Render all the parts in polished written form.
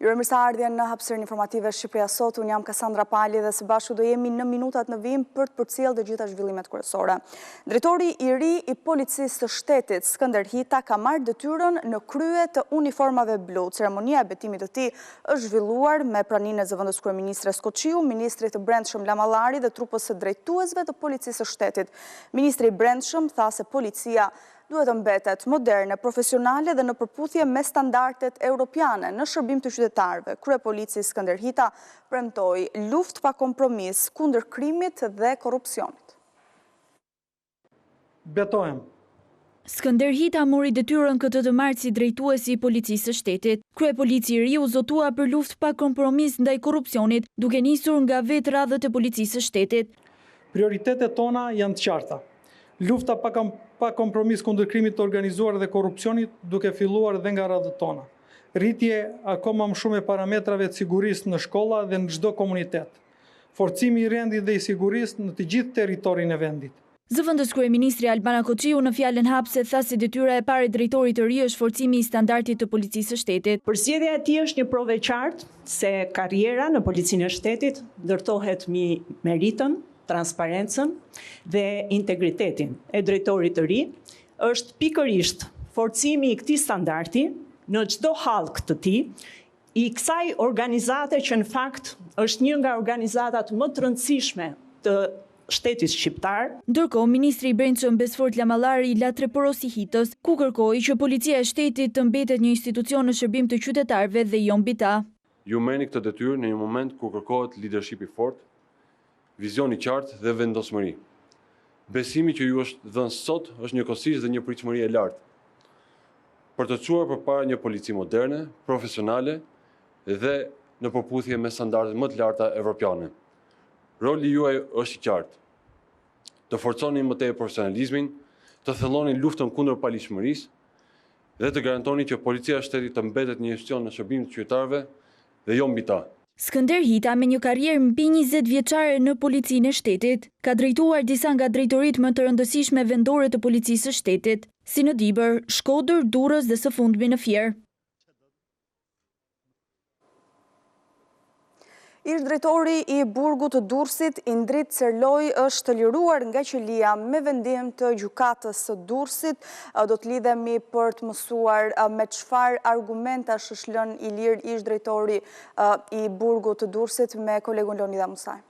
Mirëmëngjes në hapësirën informative Shqipëria Sot. Unë jam Kasandra Pali dhe së bashku do jemi në minutat në vim për të përcjellë të gjitha zhvillimet kryesore. Drejtori i ri i Policisë së Shtetit, Skënder Hita, ka marrë detyrën në krye të uniformave blu. Ceremonia e betimit të tij është zhvilluar me praninë e zëvendës kryeministres Koçiu, ministrit të Brendshëm Lamallari dhe trupës së drejtuesve të Policisë së Shtetit. Ministri i Brendshëm tha se policia duhet të mbetet moderne, profesionale dhe në përputhje me standardet europiane në shërbim të qytetarëve. Kryepolici Skënder Hita premtoi luftë pa kompromis kundër krimit dhe korrupsionit. Betohem. Skënder Hita mori detyrën këtë të martë si drejtuesi i Policisë së Shtetit. Kryepolici i ri u zotua për luftë pa kompromis ndaj korrupsionit, duke nisur nga vetë radhët e Policisë së Shtetit. Prioritetet tona janë të qarta. Lufta pa kompromis kundër krimit të organizuar dhe korrupsionit, duke filluar dhe nga radhët tona. Rritje akoma më shumë e parametrave të sigurisë në shkolla dhe në çdo komunitet. Forcimi i rendit dhe i sigurisë në të gjithë territorin e vendit. Zëvendës kryeministri Albana Koçiu në fjalën hapse tha se detyra e parë e drejtorit të ri është forcimi i standardit të Policisë së Shtetit. Përzgjedhja e tij është një provë e qartë se karriera në Policinë e Shtetit ndërtohet mbi meritën, transparencën dhe integritetin e drejtorit të ri, është pikërisht forcimi i këtij standardi në çdo hallkë të tij, i kësaj organizate që në fakt është një nga organizatat më të rëndësishme të shtetit shqiptar. Ndërkohë, ministri i Brendshëm Besfort Lamallari la treporosi Hitës, ku kërkoi që policia e shtetit të mbetet një institucion në shërbim të qytetarëve dhe jo mbi ta. Ju merrni këtë detyrë në një moment ku kërkohet leadership i fortë, vizion i qartë dhe vendosmëri. Besimi që ju është dhënë sot është njëkohësisht dhe një pritshmëri e lartë për të çuar përpara një polici moderne, profesionale dhe në përputhje me standardet më të larta evropiane. Roli juaj është i qartë. Të forconi më tej profesionalizmin, të thelloni luftën kundër paligjshmërisë dhe të garantoni që policia e shtetit të mbetet një institucion në shërbim të qytetarëve dhe jo mbi ta. Skënder Hita, me një karrierë mbi 20 vjeçare në Policinë e Shtetit, ka drejtuar disa nga drejtoritë më të rëndësishme vendore të Policisë së Shtetit, si në Dibër, Shkodër, Durrës dhe së fundmi në Fier. Ish drejtori i burgut të Durrësit, Indrit Cerloj, është liruar nga qelia me vendim të gjykatës së Durrësit. Do të lidhemi për të mësuar me çfarë argumentash është lënë i lirë ish drejtori i burgut të Durrësit me kolegun Leonida Musaj.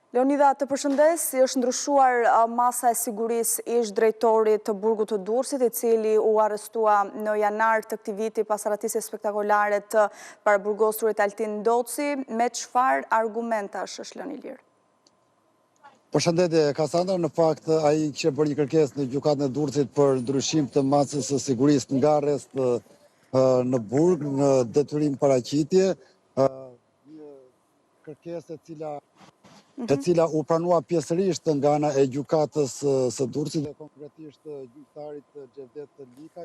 Leonida, të përshëndes, si është ndryshuar masa e sigurisë ish drejtorit të burgut të Durrësit, i cili u arrestua në janar të këtij viti pas ratisjes spektakolare të paraburgosurit Altin Doci, me çfarë argumentash është lënë i lirë? Përshëndetje, Kasandra, në fakt ai kishte bërë një kërkesë në gjykatën e Durrësit për ndryshim të masës së sigurisë nga arrest në burg në detyrim paraqitje, një kërkesë e cila u pranua pjesërisht nga ana e gjykatës së Durrësit dhe konkretisht gjyqtarit Xhevdet Lika,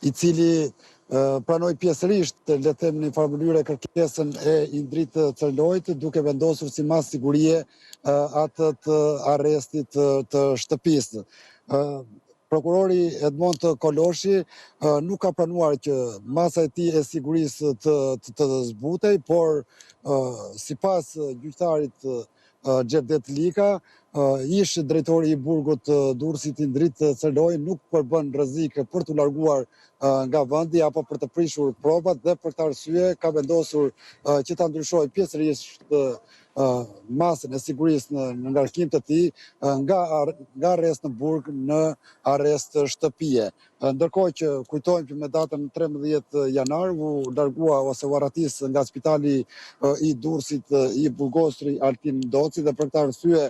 i cili pranoi pjesërisht, le të them në një farë mënyrë, kërkesën e Indrit Cerlojt, duke vendosur si masë sigurie atë të arrestit të shtëpisë. Prokurori Edmond Koloshi nuk ka pranuar që masa e tij e sigurisë të zbutej, por sipas gjyqtarit Xhevdet Lika, ish drejtori i burgut të Durrësit Indrit Cerloj nuk përbën rrezik për të larguar nga vendi apo për të prishur provat dhe për këtë arsye ka vendosur që ta ndryshojë pjesërisht masën e sigurisë në ngarkim të tij nga arrest në burg në arrest shtëpie. Ndërkohë që kujtojmë që me datën 13 janar u largua ose u arratis nga spitali i Durrësit i burgosuri Altin Doci dhe për këtë arsye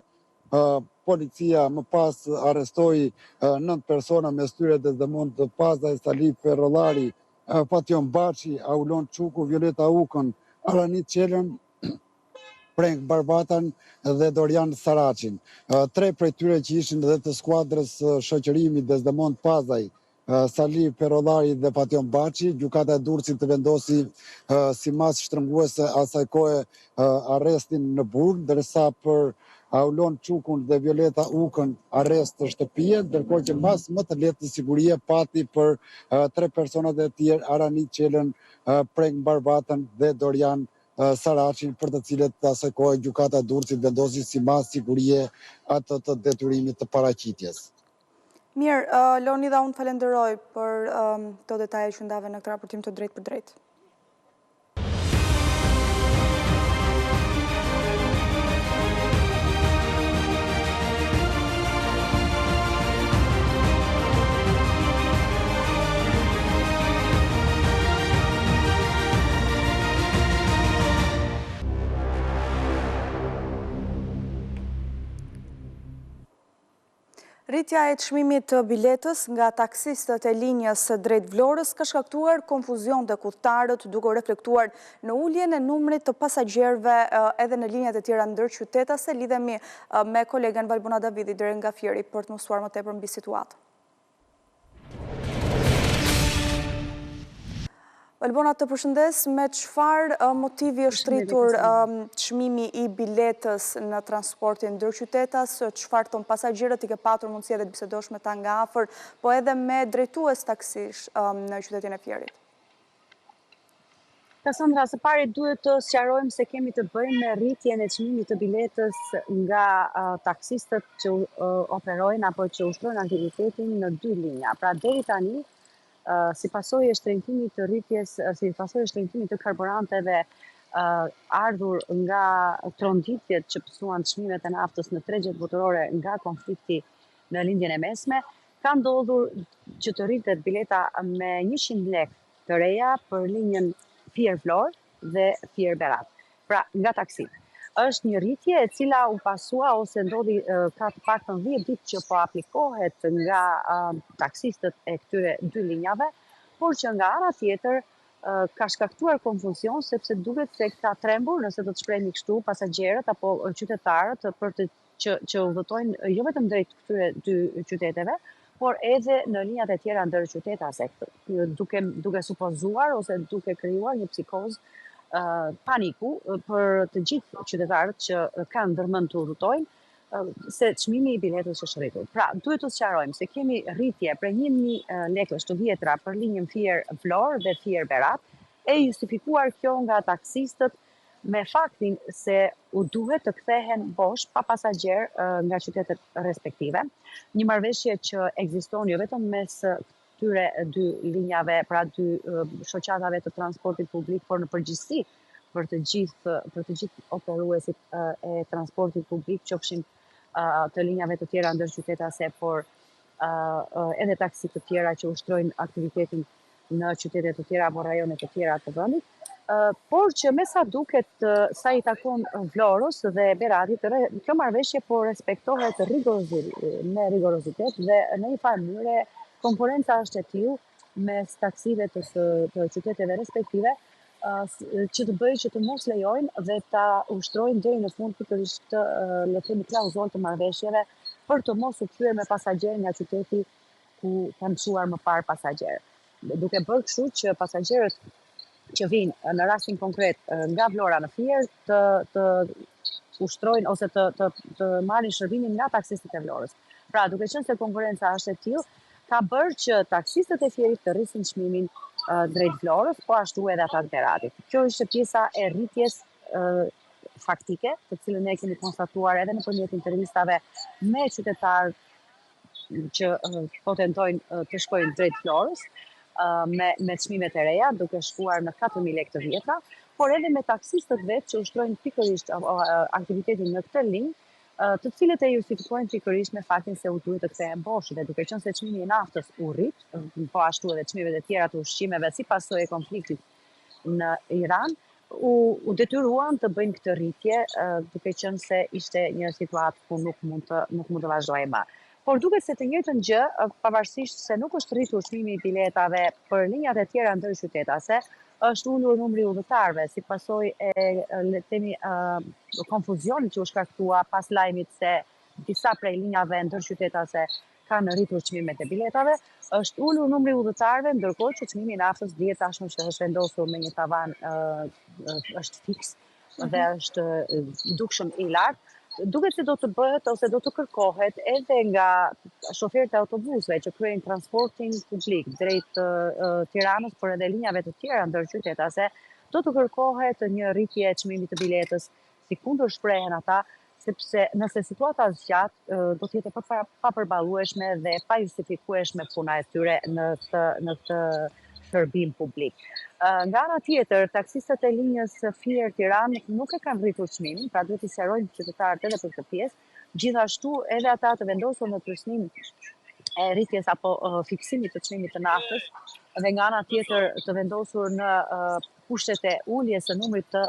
policia më pas arrestoi 9 persona, mes tyre Desdemond Pazaj, Salih Ferrollari, Fation Baçi, Aulon Çuku, Violeta Ukën, Aranit Qelën, Prenk Barbatan dhe Dorian Saracin. 3 prej tyre që ishin dhe të skuadrës shoqërimi Desdemond Pazaj, Salih Ferrollari dhe Fation Baçi, gjykata e Durrësit të vendosi si masë shtrënguese asaj kohe arrestin në burg, ndërsa për Aulon Çukun dhe Violeta Ukën arrest të shtëpie, ndërkohë që mbas më të lehtë sigurie pati për 3 personat e tjerë, Aranit Qelën, Preng Barbatën dhe Dorian Saracin, për të cilët të asaj kohe gjykata e Durrësit vendosi si mas sigurie atë të detyrimit të paraqitjes. Mirë, Leonida, unë falenderoj për këto detaje që ndave në këtë raportim të drejtë për drejtë. Rritja e çmimit të biletës nga taksistët e linjës drejt Vlorës ka shkaktuar konfuzion te udhëtarët, duke reflektuar në uljen e numrit të pasagjerëve edhe në linjat e tjera ndërqytetase. Lidhemi me kolegen Valbona Davidi deri nga Fieri për të mësuar më tepër mbi situatën. Valbona, të përshëndes, me çfarë motivi është rritur çmimi i biletës në transportin ndërqytetas, çfarë thon pasagjerët, i ke patur mundësi edhe të bisedosh me ta nga afër, po edhe me drejtues taksish në qytetin e Fierit? Kasandra, së pari duhet të sqarojmë se kemi të bëjmë me rritjen e çmimit të biletës nga taksistët që operojnë apo që ushtrojnë aktivitetin në 2 linja. Pra deri tani, si pasojë e shtrenjtimit të rritjes, si pasojë e shtrenjtimit të karburanteve ardhur nga tronditjet që pësuan çmimet e naftës në tregjet botërore nga konflikti në lindjen e mesme, ka ndodhur që të rritet bileta me 100 lekë të reja për linjën Fier-Vlorë dhe Fier-Berat, pra nga taksit. Është një rritje e cila u pasua ose ndodhi ka të paktën 10 ditë që po aplikohet nga taksistët e këtyre 2 linjave, por që nga ana tjetër ka shkaktuar konfuzion sepse duket se ka trembur, nëse do të shprehni kështu, pasagjerët apo qytetarët për të që udhëtojnë jo vetëm drejt këtyre 2 qyteteve, por edhe në linjat e tjera ndërqytetase, duke supozuar ose duke krijuar një psikozë paniku për të gjithë qytetarët që kanë ndërmend të udhëtojnë se çmimi i biletës është rritur. Pra, duhet të sqarojmë se kemi rritje prej 1000 lekësh të vjetra për linjën Fier-Vlorë dhe Fier-Berat, e justifikuar kjo nga taksistët me faktin se u duhet të kthehen bosh pa pasagjerë nga qytetet respektive. Një marrëveshje që ekziston jo vetëm mes këtyre 2 linjave, pra 2 shoqatave të transportit publik, por në përgjithësi për të gjithë operuesit e transportit publik, qofshin të linjave të tjera ndërqytetase, por edhe taksit të tjera që ushtrojnë aktivitetin në qytete të tjera apo rajone të tjera të vendit, por që me sa duket sa i takon Vlorës dhe Beratit, kjo marrëveshje po respektohet me rigorozitet dhe në një farë mënyrë konkurenca është e tillë mes taksive të qyteteve respektive që të bëjë që të mos lejojnë dhe ta ushtrojnë deri në fund pikërisht le të themi klauzulë të marrëveshjeve për të mos u kthyer me pasagjerë nga qyteti ku kanë mësuar më parë pasagjerë. Duke bërë kështu që pasagjerët që vinë në rastin konkret nga Vlora në Fier të ushtrojnë ose të marrin shërbimin nga taksistët e Vlorës. Pra, duke qenë se konkurenca është e tillë, ka bërë që taksistët e Fierit të rrisin çmimin drejt Vlorës, po ashtu edhe ata të Beratit. Kjo është pjesa e rritjes faktike, të cilën ne kemi konstatuar edhe nëpërmjet intervistave me qytetarë që po tentojnë të shkojnë drejt Vlorës me çmimet e reja, duke shkuar në 4000 lekë të vjetra, por edhe me taksistët vetë që ushtrojnë pikërisht aktivitetin në këtë linjë, të cilët e justifikojnë pikërisht me faktin se u duhet të kthehen bosh, dhe duke qenë se çmimi i naftës u rrit, po ashtu edhe çmimet e tjera të ushqimeve si pasojë e konfliktit në Iran, u detyruan të bëjnë këtë rritje, duke qenë se ishte një situatë ku nuk mund të vazhdojë më. Por duket se të njëjtën gjë, pavarësisht se nuk është rritur çmimi i biletave për linjat e tjera ndërqytetase, është ulur numri udhëtarëve si pasojë e konfuzionit që u shkaktua pas lajmit se disa prej linjave ndërqytetase kanë rritur çmimet e biletave, është ulur numri udhëtarëve, ndërkohë që çmimi i naftës dihet tashmë se është vendosur me një tavan është fiks dhe është dukshëm i lartë, duket se do të bëhet ose do të kërkohet edhe nga shoferët e autobusëve që kryejnë transportin publik drejt Tiranës, por edhe linjave të tjera ndërqytetase, do të kërkohet një rritje e çmimit të biletës, si kundër shprehen ata, sepse nëse situata zgjat, do të jetë papërballueshme dhe pa justifikueshme puna e tyre në këtë shërbim publik. Nga ana tjetër, taksistët e linjës Fier-Tiranë nuk e kanë rritur çmimin, pra duhet i sqarojmë qytetarët edhe për këtë pjesë. Gjithashtu edhe ata të vendosur në trysnim e rritjes apo fiksimit të çmimit të naftës, dhe nga ana tjetër të vendosur në kushtet e uljes së numrit të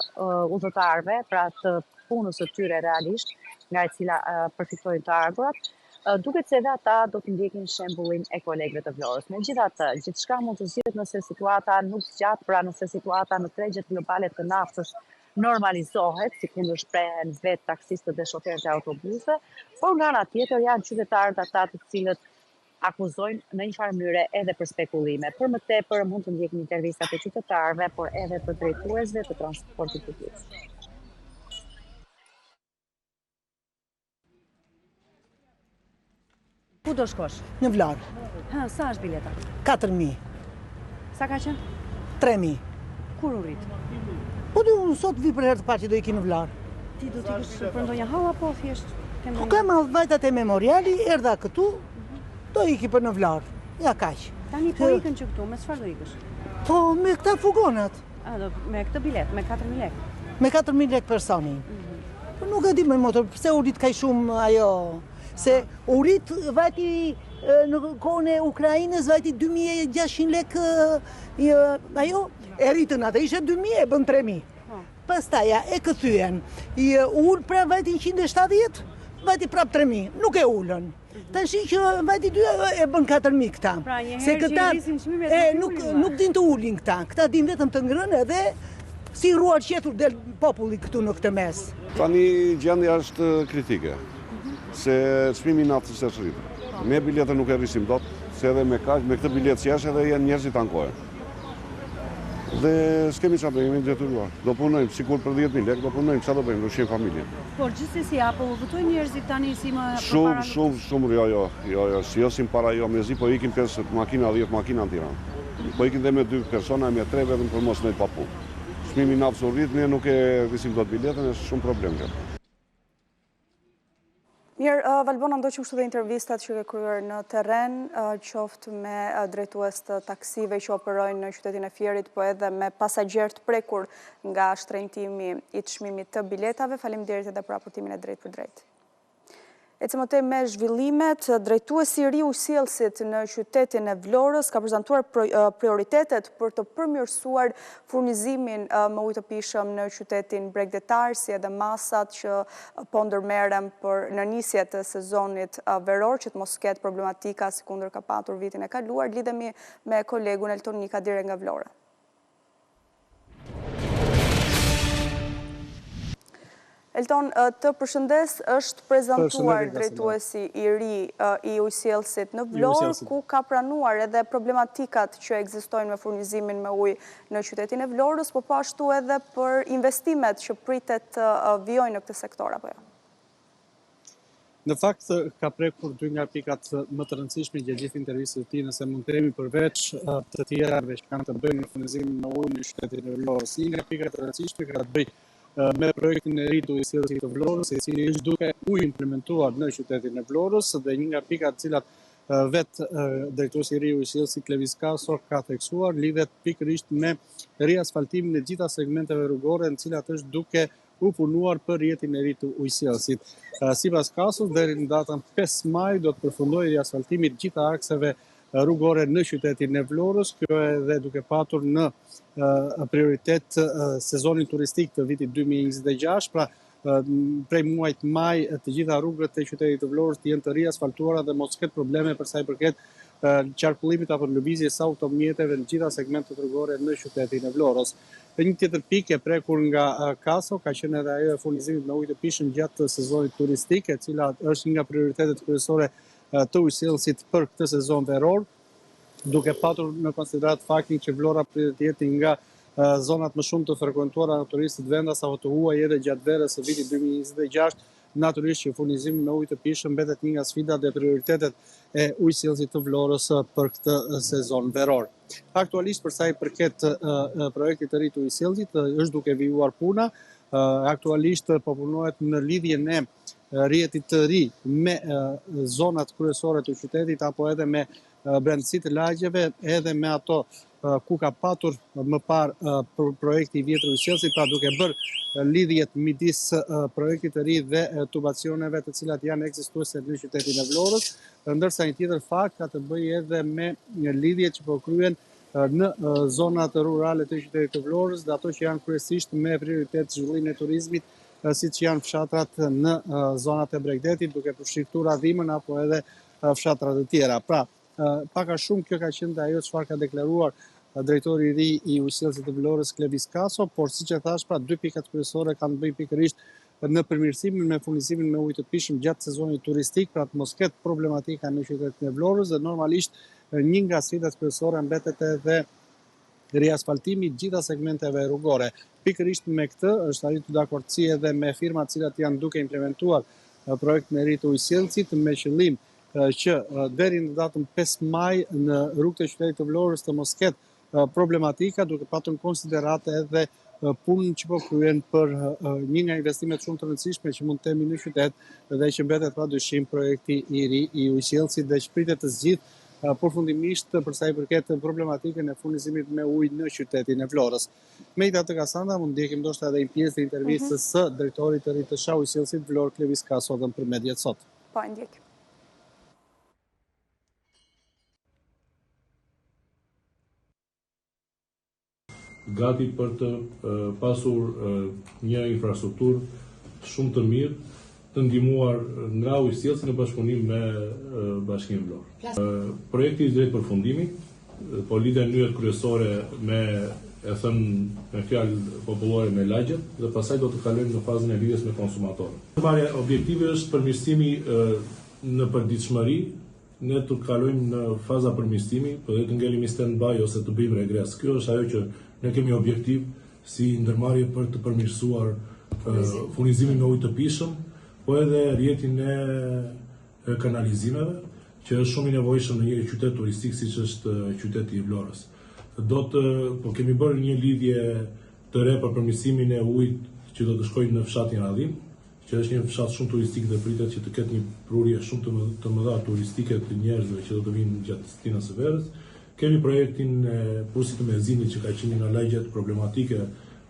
udhëtarëve, pra të punës së tyre realisht, nga e cila përfitojnë të ardhurat. Duket se edhe ata do të ndjekin shembullin e kolegëve të Vlorës. Megjithatë, gjithçka mund të zgjidhet nëse situata nuk zgjat, pra nëse situata në tregjet globale të naftës normalizohet, si kundër shprehen vetë taksistët dhe shoferët e autobusëve, por nga ana tjetër janë qytetarët ata të cilët akuzojnë në një farë mënyrë edhe për spekulime. Për më tepër mund të ndjekin intervistat e qytetarëve, por edhe të drejtuesve të transportit publik. Ku do shkosh? Në Vlarë. Sa është bileta? 4.000. Sa ka qenë? 3.000. Kur u rrit? Po unë sot vi për herë të parë që do iki në Vlarë. Ti do t'ikësh për ndonjë hall apo thjesht? Po kam vajtat e memoriali, erdha këtu, do iki për në Vlarë. Ja kaq. Tani po ikën që këtu, me çfarë do ikësh? Po me këta fugonat. Me këtë bilet, me 4.000 lekë. Me 4.000 lekë personi. Po nuk e di me motor, pse u rrit kaq shumë ajo. Se u rrit vajti në kohën e Ukrainës, vajti 2.600 lekë, ajo e rritën atë, ishe 2.000 e bën 3.000. Pastaj e këthyen, ullë pra vajti 170, vajti prap 3.000, nuk e ullën. Tash që vajti 2 e bën 4.000 këta. Pra njëherë që i rrisin çmimet nuk din të ullin këta din vetëm të ngrënë edhe si ruar qetur del populli këtu në këtë mes. Tani gjendja është kritike. Se çmimi i naftës është rritur. Me biletën nuk e rrisim dot, se edhe me këtë biletë që është edhe janë njerëzit ankohen. Dhe s'kemi çfarë bëjmë, jemi detyruar. Do punojmë sikur për 10.000 lekë, do punojmë çfarë do bëjmë, do ushqejmë familjen. Por gjithsesi apo votojnë njerëzit tani si më Shumë, jo, si josim para jo, mezi po ikin 5 makina, 10 makina në Tiranë. Po ikin dhe me 2 persona, me 3 vetëm për mos nejt pa punë. Çmimi i naftës u rrit, ne nuk e rrisim dot biletën, është shumë problem këtë. Mirë, Valbona, ndo që kështu dhe intervistat që ke kryer në teren, qoftë me drejtues të taksive që operojnë në qytetin e Fierit, po edhe me pasagjerë të prekur nga shtrejntimi i çmimit të biletave. Faleminderit edhe për raportimin e drejt për drejt. Ecëm më tej me zhvillimet, drejtuesi i ri ujësjellësit në qytetin e Vlorës ka prezantuar prioritetet për të përmirësuar furnizimin me ujë të pijshëm në qytetin bregdetar, si edhe masat që po ndërmerren për në nisje të sezonit veror, që të mos ketë problematika si kundër ka patur vitin e kaluar. Lidhemi me kolegun Elton Nika dire nga Vlora. Elton, të përshëndes, është prezantuar drejtuesi i ri i ujësjellësit në Vlorë, ku ka pranuar edhe problematikat që ekzistojnë me furnizimin me ujë në qytetin e Vlorës, po ashtu edhe për investimet që pritet të vijojnë në këtë sektor, apo jo? Në fakt, ka prekur 2 nga pikat më të rëndësishme gjatë gjithë intervistës së tij, nëse mund të themi përveç të tjerave që kanë të bëjnë me furnizimin me ujë në qytetin e Vlorës. Një nga pikat të rëndësishme ka të bëjë me projektin e ri të ujësjellësit të Vlorës, i cili është duke u implementuar në qytetin e Vlorës, dhe një nga pikat cilat vetë drejtuesi i ri i ujësjellësit Levis Kaso ka theksuar lidhet pikërisht me riasfaltimin e gjitha segmenteve rrugore, në cilat është duke u punuar për rrjetin e ri të ujësjellësit. Sipas Kasos, deri në datën 5 maj do të përfundojë riasfaltimi të gjitha akseve rrugore në qytetin e Vlorës, kjo edhe duke patur në prioritet sezonin turistik të vitit 2026, pra prej muajt maj të gjitha rrugët e qytetit të Vlorës të jenë të riasfaltuara dhe mos ketë probleme për sa i përket qarkullimit apo lëvizjes së automjeteve në gjitha segmentet rrugore në qytetin e Vlorës. Një tjetër pikë e prekur nga Kaso ka qenë edhe ajo e furnizimit me ujë të pijshëm gjatë sezonit turistik, e cila është një nga prioritetet kryesore të ujësjellësit për këtë sezon veror, duke patur në konsiderat faktin që Vlora pritet të jetë nga zonat më shumë të frekuentuara nga turistët vendas apo të huaj edhe gjatë verës së vitit 2026, natyrisht që furnizimi me ujë të pishëm mbetet një nga sfidat dhe prioritetet e ujësillësit të Vlorës për këtë sezon veror. Aktualisht për sa i përket projektit të ri të ujësillësit, është duke vijuar puna. Aktualisht po punohet në lidhjen e rrjetit të ri me zonat kryesore të qytetit apo edhe me brendësitë të lagjeve, edhe me ato ku ka patur më parë projekti i vjetër ujësillësit, pra duke bërë lidhjet midis projektit të ri dhe tubacioneve të cilat janë ekzistuese në qytetin e Vlorës, ndërsa një tjetër fakt ka të bëjë edhe me lidhjet që po kryen në zonat rurale të qytetit të Vlorës, dhe ato që janë kryesisht me prioritet zhvillimin e turizmit, siç janë fshatrat në zonat e Bregdetit, duke përfshirë radhimën apo edhe fshatrat të tjera. Pra, pak a shumë kjo ka qenë ajo çfarë ka deklaruar drejtori i ri i ujësillësit të Vlorës, Klevis Kaso, por siç e thash, pra dy pikat kryesore kanë bëjë pikërisht në përmirësimin me furnizimin me ujë të pishëm gjatë sezonit turistik, pra të mos ketë problematika në qytetin e Vlorës, dhe normalisht një nga sfidat kryesore mbetet edhe riasfaltimi i gjitha segmenteve rrugore. Pikërisht me këtë është arritur dakordsi edhe me firmat të cilat janë duke implementuar projektin e ri të ujësillësit me qëllim që deri në datën 5 maj në rrugët e qytetit të Vlorës të mos ketë problematika, duke patur konsiderate edhe punën që po kryen për një nga investimet shumë të rëndësishme që mund të kemi në qytet, dhe që mbetet padyshim projekti i ri i ujësillësit, dhe që pritet të zgjidhë përfundimisht për sa i përket problematikën e furnizimit me ujë në qytetin e Vlorës. Me këtë Kasandra, mund ndjekim ndoshta edhe një pjesë të intervistës së drejtorit të ri të SHA ujësillësit Vlorë, Klevis Kaso, edhe për mediat sot. Po, ndjekim. Gati për të pasur një infrastrukturë shumë të mirë, të ndihmuar nga ujësillësi në bashkëpunim me Bashkimin Vlorë. Projekti i drejt përfundimit, po lidhen nyjet kryesore me, e thënë me fjalë popullore, me lagjet, dhe pastaj do të kalojmë në fazën e lidhjes me konsumatorët. Marrja objektive është përmirësimi në përditshmëri. Ne të kalojmë në faza përmirësimi, po dhe të ngelimi stand-by ose të bëjmë regres. Kjo është ajo që ne kemi objektiv si ndërmarrje për të përmirësuar furnizimin me ujë të pishëm, po edhe rrjetin e kanalizimeve, që është shumë i nevojshëm në një qytet turistik siç është qyteti i Vlorës. Po kemi bërë një lidhje të re për përmirësimin e ujit që do të shkojë në fshatin Radhim, që është një fshat shumë turistik dhe pritet që të ketë një prurje shumë të mëdha turistike të njerëzve që do të vinë gjatë stinës së verës. Kemi projektin e Pursit të Mezinit që ka qenë nga lagjet problematike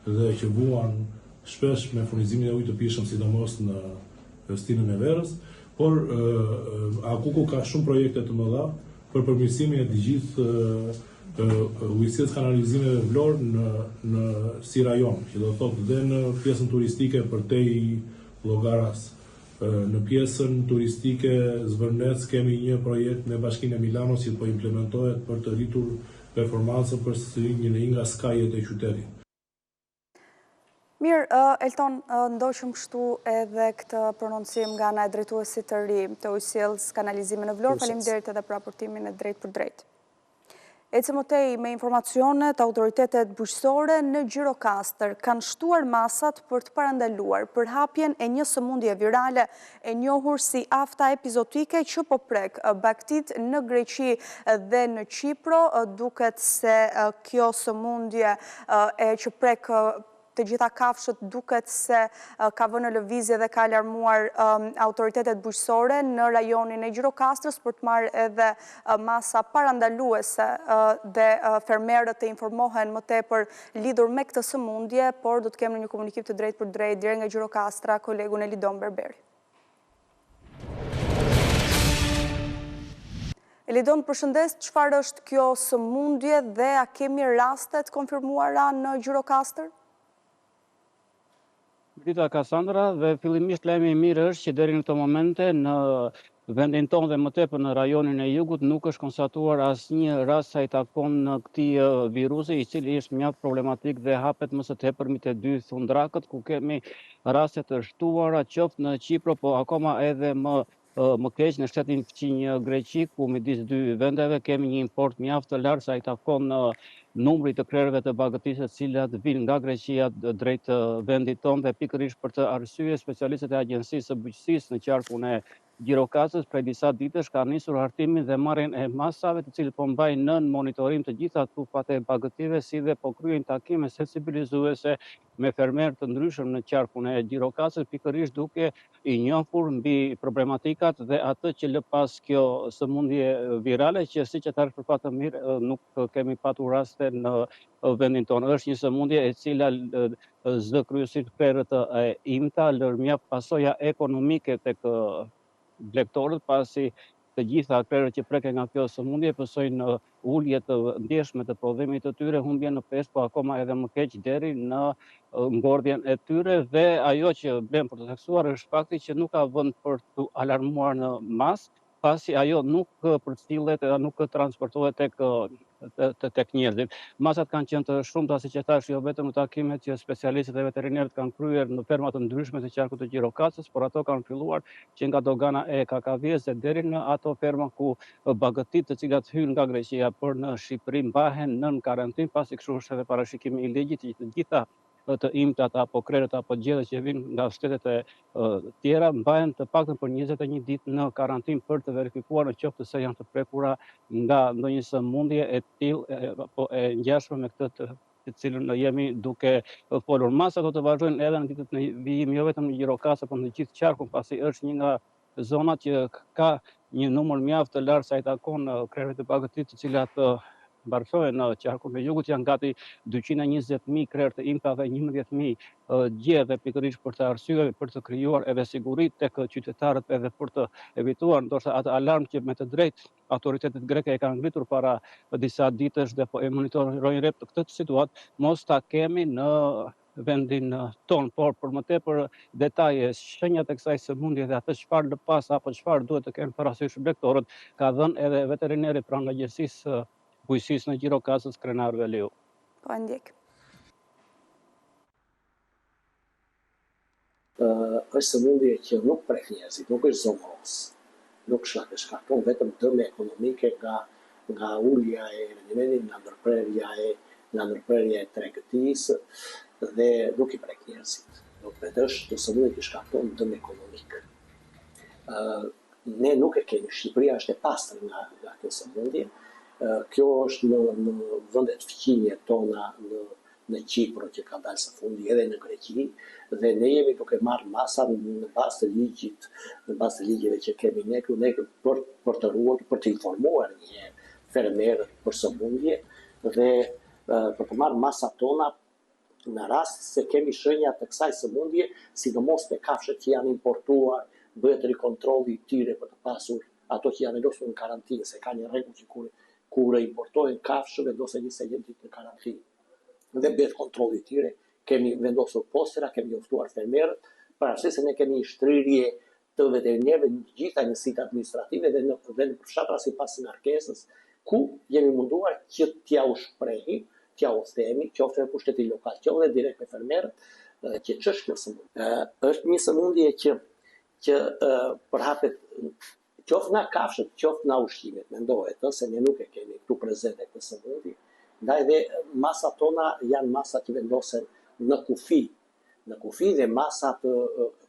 dhe që vuan shpesh me furnizimin e ujit të pishëm, sidomos në stinën e verës, por Akuku ka shumë projekte të mëdha për përmirësimin e të gjithë ujësisë kanalizimeve Vlorë në si rajon, që do thotë dhe në pjesën turistike përtej Llogaras. Në pjesën turistike Zvërnec kemi një projekt me Bashkinë e Milanos që po implementohet për të rritur performancën për një nga skajet e qytetit. Mirë, Elton, ndoqëm kështu edhe këtë prononcim nga ana e drejtuesit të ri të ujësillës kanalizime në Vlorë. Faleminderit edhe për raportimin e drejt për drejt. Ecëm otej me informacionet, autoritetet bujqësore në Gjirokastër kanë shtuar masat për të parandaluar përhapjen e një sëmundje virale e njohur si afta epizotike që po prek baktit në Greqi dhe në Qipro, duket se kjo sëmundje që prek të gjitha kafshët duket se ka vënë në lëvizje dhe ka alarmuar autoritetet bujqësore në rajonin e Gjirokastrës për të marrë edhe masa parandaluese dhe fermerët të informohen më tepër lidhur me këtë sëmundje, por do të kemë një komunikim të drejt për drejt deri nga Gjirokastra kolegun Elidon Berberi. Elidon, përshëndes, çfarë është kjo sëmundje dhe a kemi rastet konfirmuara në Gjirokastër? Drita Kasandra, dhe fillimisht lajmi i mirë është që deri në këto momente në vendin tonë dhe më tepër në rajonin e jugut nuk është konstatuar asnjë rast sa i takon në këtij virusi, i cili është mjaft problematik dhe hapet më së tepërmi te dy thundrakët, ku kemi raste të shtuara qoftë në Qipro, po akoma edhe më keq në shtetin fqinj Greqi, ku midis dy vendeve kemi një import mjaft të lartë sa i takon numri të krerëve të bagëtisë të cilat vinë nga Greqia drejt vendit tonë dhe pikërisht për të arsye specialistët e Agjencisë së Bujqësisë në qarkun e Gjirokastës prej disa ditësh ka nisur hartimin dhe marrjen e masave të cilët po mbajnë nën monitorim të gjitha trufat e bagëtive si dhe po kryejnë takime sensibilizuese me fermerë të ndryshëm në qarkun e Gjirokastës pikërisht duke i njohur mbi problematikat dhe atë që lë pas kjo sëmundje virale që siç e thash për fat të mirë nuk kemi patur raste në vendin tonë. Është një sëmundje e cila zë kryesisht krerët e imta, lër mjaft pasoja ekonomike tek blegtorët pasi të gjitha krerët që preken nga kjo sëmundje pësojnë ulje të ndjeshme të prodhimit të tyre, humbje në pesë, po akoma edhe më keq deri në ngordhjen e tyre dhe ajo që blen për të theksuar është fakti që nuk ka vend për të alarmuar në mas, pasi ajo nuk përcillet dhe nuk transportohet tek njerëzit. Masat kanë qenë të shumta, siç e thash, jo vetëm në takimet që specialistët e veterinerët kanë kryer në ferma të ndryshme të qarkut të Gjirokastës, por ato kanë filluar që nga dogana e Kakavjes deri në ato ferma ku bagëtit të cilat hyjnë nga Greqia për në Shqipëri mbahen nën karantinë, pasi kështu është edhe parashikimi i ligjit që të gjitha të imtat apo krerët apo gjedhët që vinë nga shtetet e tjera mbahen të paktën për 21 ditë në karantinë për të verifikuar në qoftë se janë të prekura nga ndonjë sëmundje e tillë apo e ngjashme me këtë të cilën jemi duke folur. Masat do të vazhdojnë edhe në ditët në vijim, jo vetëm në Gjirokastë, por në gjithë qarkun, pasi është një nga zonat që ka një numër mjaft të lartë sa i takon krerëve të bagëtit të cilat mbarojnë në qarkun e jugut, janë gati 220.000 krerë të imta dhe 11.000 gjedhe pikërisht për të arsye për të krijuar edhe siguri tek qytetarët edhe për të evituar ndoshta atë alarm që me të drejtë autoritetet greke e kanë ngritur para disa ditësh dhe po e monitorojnë rreth këtë situatë, mos ta kemi në vendin ton, por për më tepër detaje, shenjat e kësaj sëmundje dhe atë çfarë lëpas apo çfarë duhet të kenë parasysh blegtorët, ka dhënë edhe veterineri pranë Agjencisë Bujqësisë në Gjirokastës Krenar Veliu. Po e ndjek. Është sëmundje që nuk prek njerëzit, nuk është zonos, nuk shkakton vetëm dëme ekonomike nga ulja e rendimentit, nga ndërprerja e tregtisë dhe nuk i prek njerëzit. Nuk është sëmundje që shkakton dëm ekonomik. Ne nuk e kemi, Shqipëria është e pastër nga kjo sëmundje. Kjo është në vendet fqinje tona në Qipër që ka dalë së fundi edhe në Greqi dhe ne jemi duke marrë masa në bazë të ligjit, në bazë të ligjeve që kemi ne për të ruajtur, për të informuar një fermerët për sëmundje dhe për të marrë masa tona në rast se kemi shenja të kësaj sëmundje, sidomos te kafshët që janë importuar, bëhet rikontrolli i tyre për të pasur ato që janë vendosur në karantinë, se ka një rregull që kur importojnë kafshë vendosen 21 ditë në karantinë. Dhe bëhet kontrolli i tyre, kemi vendosur postera, kemi njoftuar fermerët, për arsye se ne kemi një shtrirje të veterinerëve në gjitha njësitë administrative dhe në fshatra sipas ngarkesës, ku jemi munduar që t'ja u shprehim, t'ja u themi, qoftë në pushtetin lokal, qoftë dhe direkt me fermerët, që ç'është kjo sëmundje. Është një sëmundje që përhapet qoftë nga kafshët, qoftë nga ushqimet, mendohet se ne nuk e kemi këtu prezente këtë sëmundje. Ndaj dhe masat tona janë masat që vendosen në kufi dhe masat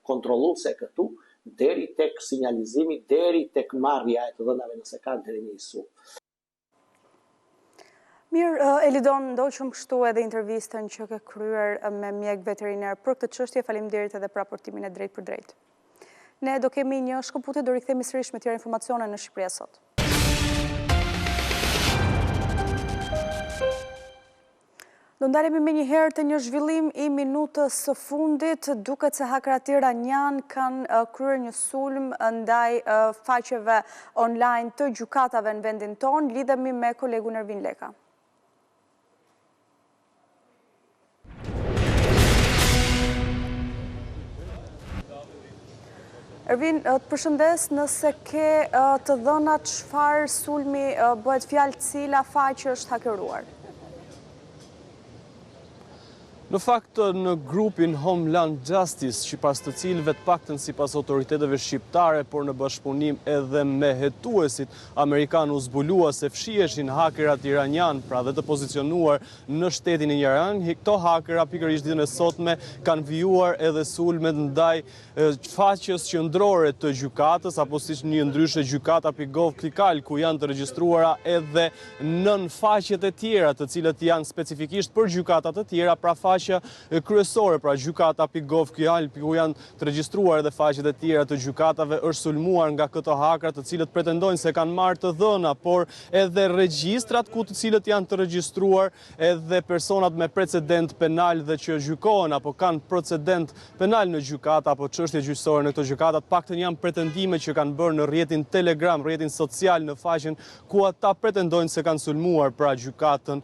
kontrolluese këtu, deri tek sinjalizimi, deri tek marrja e të dhënave nëse kanë deri në ISU. Mirë, Elidon, ndoqëm kështu edhe intervistën që ke kryer me mjek veteriner për këtë çështje. Faleminderit edhe për raportimin e drejtë për drejtë. Ne do kemi një shkëputje, do rikthehemi sërish me tjerë informacione në Shqipëria Sot. Do ndalemi me një herë të një zhvillim i minutës së fundit, duket se hakrat iranian kanë kryer një sulm ndaj faqeve online të gjykatave në vendin tonë. Lidhemi me kolegun Ervin Leka. Ervin, të përshëndes, nëse ke të dhëna çfarë sulmi bëhet fjalë, cila faqe është hakeruar? Në fakt, në grupin Homeland Justice, që pas të cilëve të paktën si pas autoriteteve shqiptare, por në bashkëpunim edhe me hetuesit Amerikan u zbulua se fshieshin hakerat iranian, pra dhe të pozicionuar në shtetin e Iran, këto hakera pikërisht ditën e sotme kanë vijuar edhe sulmet ndaj faqes qendrore të gjykatës, apo siç një ndryshe gjykata .gov.klikal, ku janë të regjistruara edhe nën faqet e tjera, të cilët janë specifikisht për gjykatat e tjera, pra faqja kryesore, pra gjykata.gov.klikal, ku janë të regjistruar edhe faqet e tjera të gjykatave, është sulmuar nga këto hakra, të cilët pretendojnë se kanë marrë të dhëna, por edhe regjistrat ku të cilët janë të regjistruar, edhe personat me precedent penal dhe që gjykohen apo kanë precedent penal në gjykata apo çështje gjyqësore në këto gjykata, paktën janë pretendime që kanë bërë në rrjetin Telegram, rrjetin social në faqen ku ata pretendojnë se kanë sulmuar pra gjykatën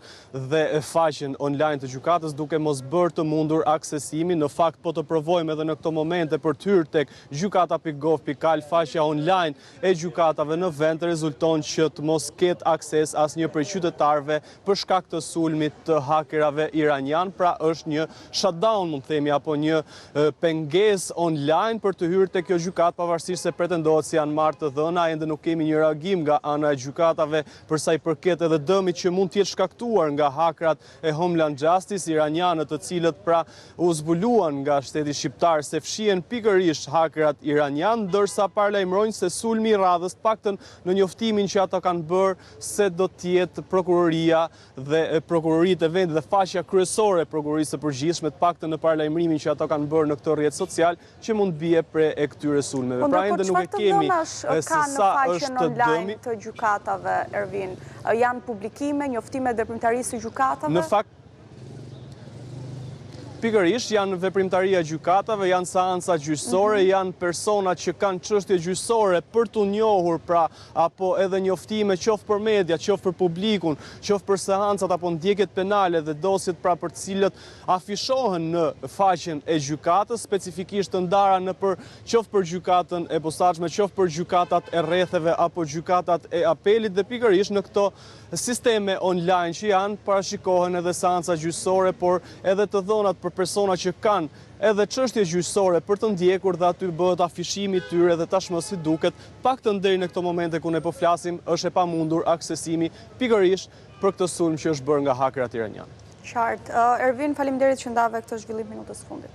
dhe faqen online të gjykatës, duke mos bërë të mundur aksesimin. Në fakt po të provojmë edhe në këto momente për të hyrë tek gjykata.gov.klikal, faqja online e gjykatave në vend, rezulton që të mos ketë akses asnjë prej qytetarëve për shkak të sulmit të hakerave iranian, pra është një shutdown, mund të themi, apo një pengesë online për të hyrë tek kjo gjykatë, pavarësisht se pretendohet se janë marrë të dhëna, ende nuk kemi një reagim nga ana e gjykatave për sa i përket edhe dëmit që mund të jetë shkaktuar nga hakrat e Homeland Justice iranianët, të cilët pra u zbuluan nga shteti shqiptar se fshihen pikërisht hakerat iranian, ndërsa paralajmërojnë se sulmi i radhës, paktën në njoftimin që ata kanë bërë se do të jetë prokuroria dhe prokuroritë e vendit dhe faqja kryesore e prokurorisë së përgjithshme, paktën në paralajmërimin që ata kanë bërë në këtë rrjet social, që mund bie pre e këtyre sulmeve. Pra ende nuk e kemi se sa është dëmi të gjykatave, Ervin. Janë publikime, njoftime dhe veprimtarisë së gjykatave? Në fakt, pikërisht janë veprimtaria gjykatave, janë seanca gjyqësore, janë persona që kanë çështje gjyqësore për të njohur, pra apo edhe njoftime qoftë për media, qoftë për publikun, qoftë për seancat apo ndjekjet penale dhe dosjet pra për të cilët afishohen në faqen e gjykatës, specifikisht të ndara në qoftë për gjykatën e posaçme, qoftë për gjykatat e rretheve apo gjykatat e apelit, dhe pikërisht në këto sisteme online që janë parashikohen edhe seanca gjyqësore, por edhe të dhënat për persona që kanë edhe çështje gjyqësore për të ndjekur, dhe aty bëhet afishimi i tyre, dhe tashmë si duket, paktën deri në këto momente ku ne po flasim, është e pamundur aksesimi pikërisht për këtë sulm që është bërë nga hakerat iranianë. Qartë. Ervin, faleminderit që ndave këtë zhvillim minutës fundit.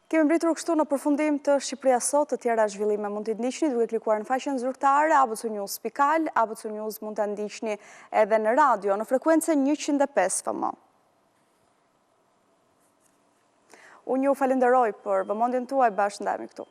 Kemi mbritur kështu në përfundim të Shqipëria Sot, të tjera zhvillime mund t'i ndiqni duke klikuar në faqen zyrtare abcnews.al, ABC News mund t'a ndiqni edhe në radio në frekuencën 105 FM. Unë ju falenderoj për vëmendjen tuaj, bashkë ndajemi këtu.